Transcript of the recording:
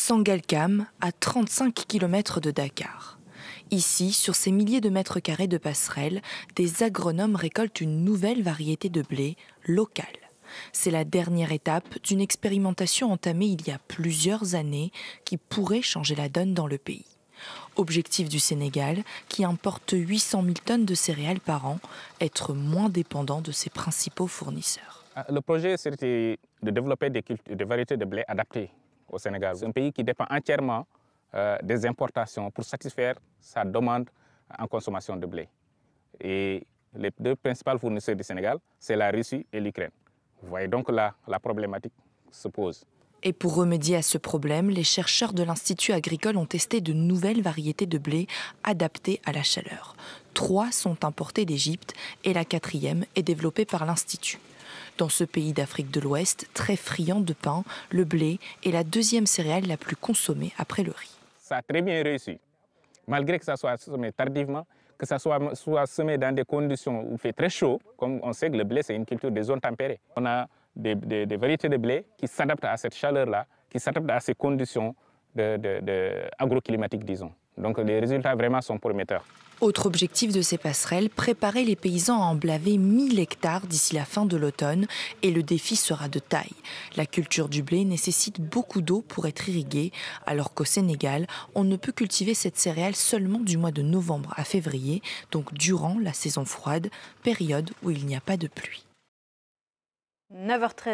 Sangalkam, à 35 km de Dakar. Ici, sur ces milliers de mètres carrés de passerelles, des agronomes récoltent une nouvelle variété de blé locale. C'est la dernière étape d'une expérimentation entamée il y a plusieurs années qui pourrait changer la donne dans le pays. Objectif du Sénégal, qui importe 800 000 tonnes de céréales par an, être moins dépendant de ses principaux fournisseurs. Le projet, c'était de développer des variétés de blé adaptées au Sénégal. C'est un pays qui dépend entièrement des importations pour satisfaire sa demande en consommation de blé. Et les deux principaux fournisseurs du Sénégal, c'est la Russie et l'Ukraine. Vous voyez donc là, la problématique se pose. Et pour remédier à ce problème, les chercheurs de l'Institut agricole ont testé de nouvelles variétés de blé adaptées à la chaleur. 3 sont importées d'Égypte et la 4e est développée par l'Institut. Dans ce pays d'Afrique de l'Ouest, très friand de pain, le blé est la 2e céréale la plus consommée après le riz. Ça a très bien réussi, malgré que ça soit semé tardivement, que ça soit semé dans des conditions où il fait très chaud, comme on sait que le blé c'est une culture des zones tempérées. On a des variétés de blé qui s'adaptent à cette chaleur-là, qui s'adaptent à ces conditions agroclimatiques, disons. Donc les résultats vraiment sont prometteurs. Autre objectif de ces passerelles, préparer les paysans à emblaver 1000 hectares d'ici la fin de l'automne. Et le défi sera de taille. La culture du blé nécessite beaucoup d'eau pour être irriguée, alors qu'au Sénégal, on ne peut cultiver cette céréale seulement du mois de novembre à février, donc durant la saison froide, période où il n'y a pas de pluie. 9h13.